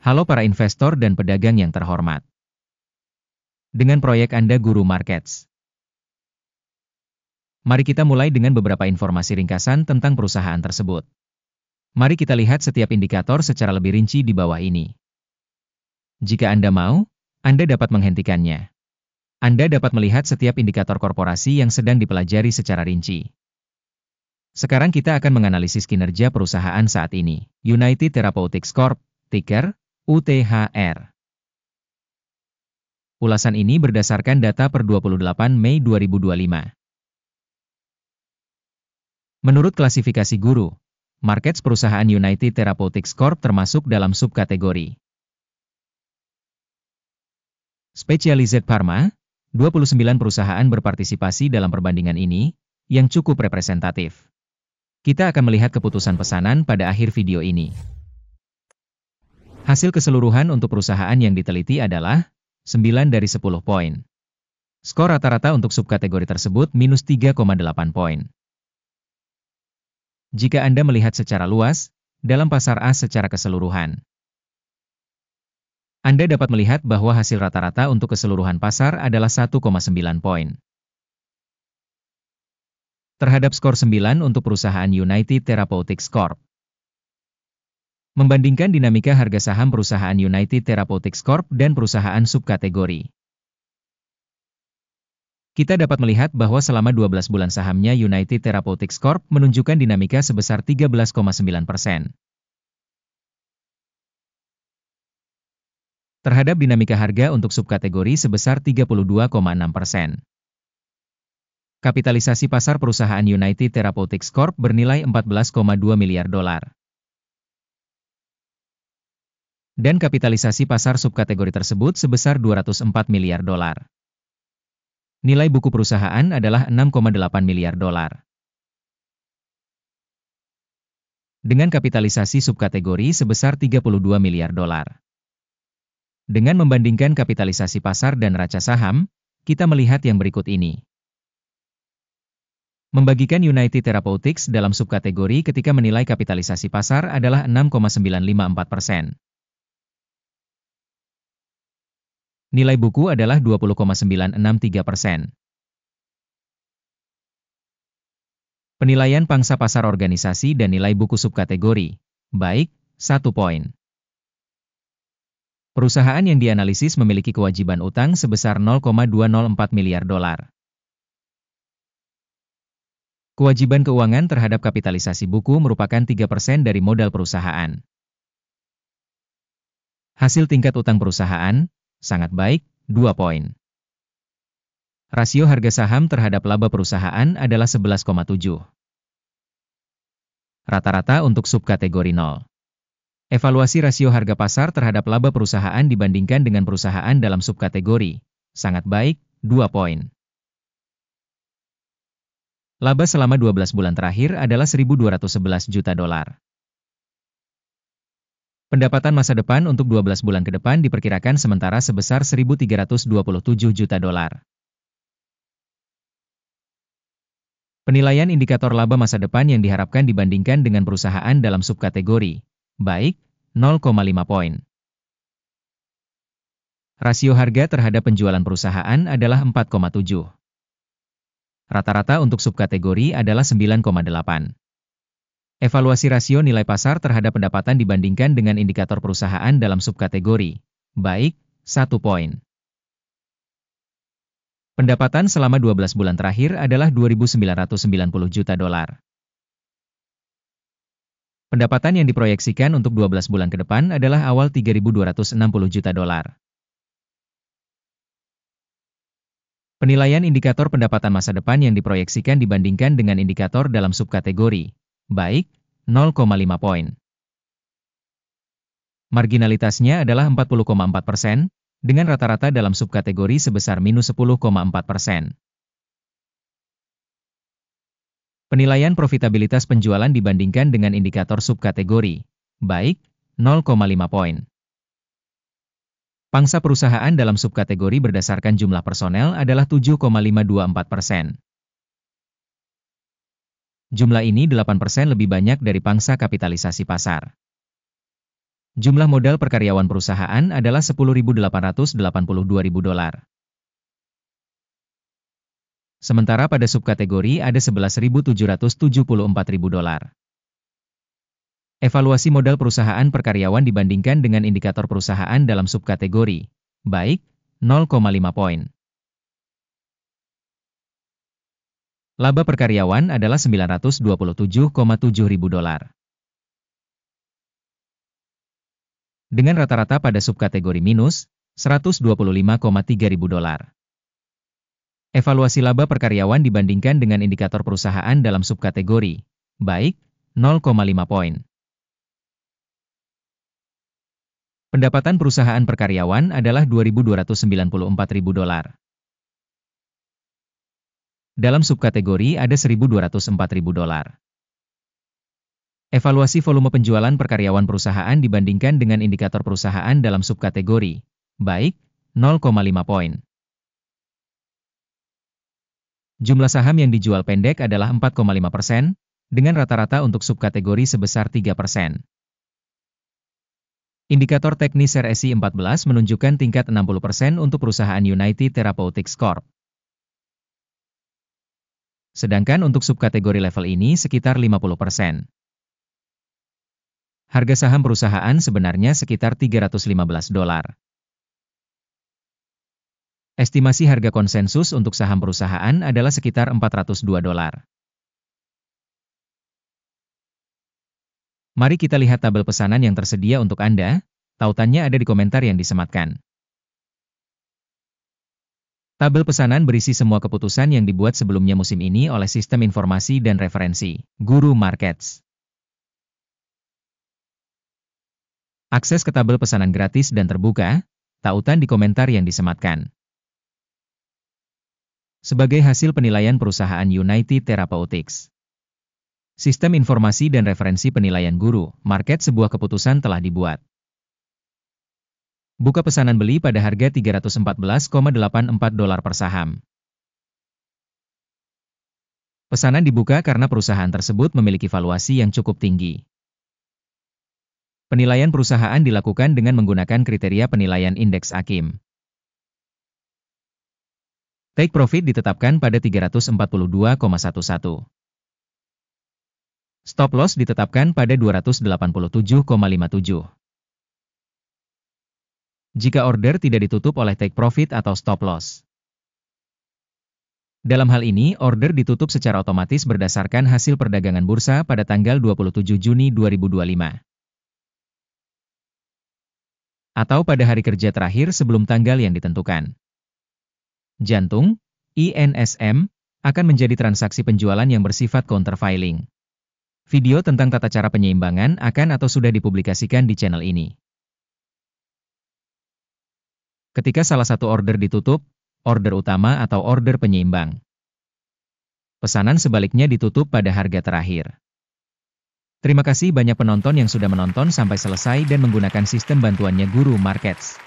Halo para investor dan pedagang yang terhormat. Dengan proyek Anda Guru Markets. Mari kita mulai dengan beberapa informasi ringkasan tentang perusahaan tersebut. Mari kita lihat setiap indikator secara lebih rinci di bawah ini. Jika Anda mau, Anda dapat menghentikannya. Anda dapat melihat setiap indikator korporasi yang sedang dipelajari secara rinci. Sekarang kita akan menganalisis kinerja perusahaan saat ini. United Therapeutics Corp, ticker UTHR. Ulasan ini berdasarkan data per 28 Mei 2025. Menurut klasifikasi Guru, markets perusahaan United Therapeutics Corp termasuk dalam subkategori Specialized Pharma. 29 perusahaan berpartisipasi dalam perbandingan ini, yang cukup representatif. Kita akan melihat keputusan pesanan pada akhir video ini. Hasil keseluruhan untuk perusahaan yang diteliti adalah 9 dari 10 poin. Skor rata-rata untuk subkategori tersebut minus 3,8 poin. Jika Anda melihat secara luas, dalam pasar A secara keseluruhan, Anda dapat melihat bahwa hasil rata-rata untuk keseluruhan pasar adalah 1,9 poin. Terhadap skor 9 untuk perusahaan United Therapeutics Corp. Membandingkan dinamika harga saham perusahaan United Therapeutics Corp dan perusahaan subkategori. Kita dapat melihat bahwa selama 12 bulan sahamnya United Therapeutics Corp menunjukkan dinamika sebesar 13,9%. Terhadap dinamika harga untuk subkategori sebesar 32,6%. Kapitalisasi pasar perusahaan United Therapeutics Corp bernilai 14,2 miliar dolar. Dan kapitalisasi pasar subkategori tersebut sebesar 204 miliar dolar. Nilai buku perusahaan adalah 6,8 miliar dolar. Dengan kapitalisasi subkategori sebesar 32 miliar dolar. Dengan membandingkan kapitalisasi pasar dan raca saham, kita melihat yang berikut ini. Membagikan United Therapeutics dalam subkategori ketika menilai kapitalisasi pasar adalah 6,954%. Nilai buku adalah 20,963%. Penilaian pangsa pasar organisasi dan nilai buku subkategori, baik, 1 poin. Perusahaan yang dianalisis memiliki kewajiban utang sebesar 0,204 miliar dolar. Kewajiban keuangan terhadap kapitalisasi buku merupakan 3% dari modal perusahaan. Hasil tingkat utang perusahaan, sangat baik, 2 poin. Rasio harga saham terhadap laba perusahaan adalah 11,7. Rata-rata untuk subkategori 0. Evaluasi rasio harga pasar terhadap laba perusahaan dibandingkan dengan perusahaan dalam subkategori, sangat baik, 2 poin. Laba selama 12 bulan terakhir adalah 1.211 juta dolar. Pendapatan masa depan untuk 12 bulan ke depan diperkirakan sementara sebesar 1.327 juta dolar. Penilaian indikator laba masa depan yang diharapkan dibandingkan dengan perusahaan dalam subkategori, baik, 0,5 poin. Rasio harga terhadap penjualan perusahaan adalah 4,7. Rata-rata untuk subkategori adalah 9,8. Evaluasi rasio nilai pasar terhadap pendapatan dibandingkan dengan indikator perusahaan dalam subkategori, baik, 1 poin. Pendapatan selama 12 bulan terakhir adalah 2.990 juta dolar. Pendapatan yang diproyeksikan untuk 12 bulan ke depan adalah awal 3.260 juta dolar. Penilaian indikator pendapatan masa depan yang diproyeksikan dibandingkan dengan indikator dalam subkategori, baik, 0,5 poin. Marginalitasnya adalah 40,4%, dengan rata-rata dalam subkategori sebesar minus 10,4%. Penilaian profitabilitas penjualan dibandingkan dengan indikator subkategori, baik, 0,5 poin. Pangsa perusahaan dalam subkategori berdasarkan jumlah personel adalah 7,524%. Jumlah ini 8% lebih banyak dari pangsa kapitalisasi pasar. Jumlah modal per karyawan perusahaan adalah $10.882.000. Sementara pada subkategori ada $11.774.000. Evaluasi modal perusahaan per karyawan dibandingkan dengan indikator perusahaan dalam subkategori, baik, 0,5 poin. Laba per karyawan adalah $927,700. Dengan rata-rata pada subkategori minus, $125,300. Evaluasi laba per karyawan dibandingkan dengan indikator perusahaan dalam subkategori, baik, 0,5 poin. Pendapatan perusahaan per karyawan adalah $2.294.000. Dalam subkategori ada $1.204.000. Evaluasi volume penjualan per karyawan perusahaan dibandingkan dengan indikator perusahaan dalam subkategori, baik, 0,5 poin. Jumlah saham yang dijual pendek adalah 4,5%, dengan rata-rata untuk subkategori sebesar 3%. Indikator teknis RSI 14 menunjukkan tingkat 60% untuk perusahaan United Therapeutics Corp. Sedangkan untuk subkategori level ini sekitar 50%. Harga saham perusahaan sebenarnya sekitar $315. Estimasi harga konsensus untuk saham perusahaan adalah sekitar $402. Mari kita lihat tabel pesanan yang tersedia untuk Anda, tautannya ada di komentar yang disematkan. Tabel pesanan berisi semua keputusan yang dibuat sebelumnya musim ini oleh Sistem Informasi dan Referensi, Guru Markets. Akses ke tabel pesanan gratis dan terbuka, tautan di komentar yang disematkan. Sebagai hasil penilaian perusahaan United Therapeutics. Sistem Informasi dan Referensi Penilaian Guru Market sebuah keputusan telah dibuat. Buka pesanan beli pada harga $314,84 per saham. Pesanan dibuka karena perusahaan tersebut memiliki valuasi yang cukup tinggi. Penilaian perusahaan dilakukan dengan menggunakan kriteria penilaian indeks AKIM. Take profit ditetapkan pada 342,11. Stop loss ditetapkan pada 287,57. Jika order tidak ditutup oleh take profit atau stop loss. Dalam hal ini, order ditutup secara otomatis berdasarkan hasil perdagangan bursa pada tanggal 27 Juni 2025. Atau pada hari kerja terakhir sebelum tanggal yang ditentukan. Jantung, INSM, akan menjadi transaksi penjualan yang bersifat countervailing. Video tentang tata cara penyeimbangan akan atau sudah dipublikasikan di channel ini. Ketika salah satu order ditutup, order utama atau order penyeimbang. Pesanan sebaliknya ditutup pada harga terakhir. Terima kasih banyak penonton yang sudah menonton sampai selesai dan menggunakan sistem bantuannya Guru Markets.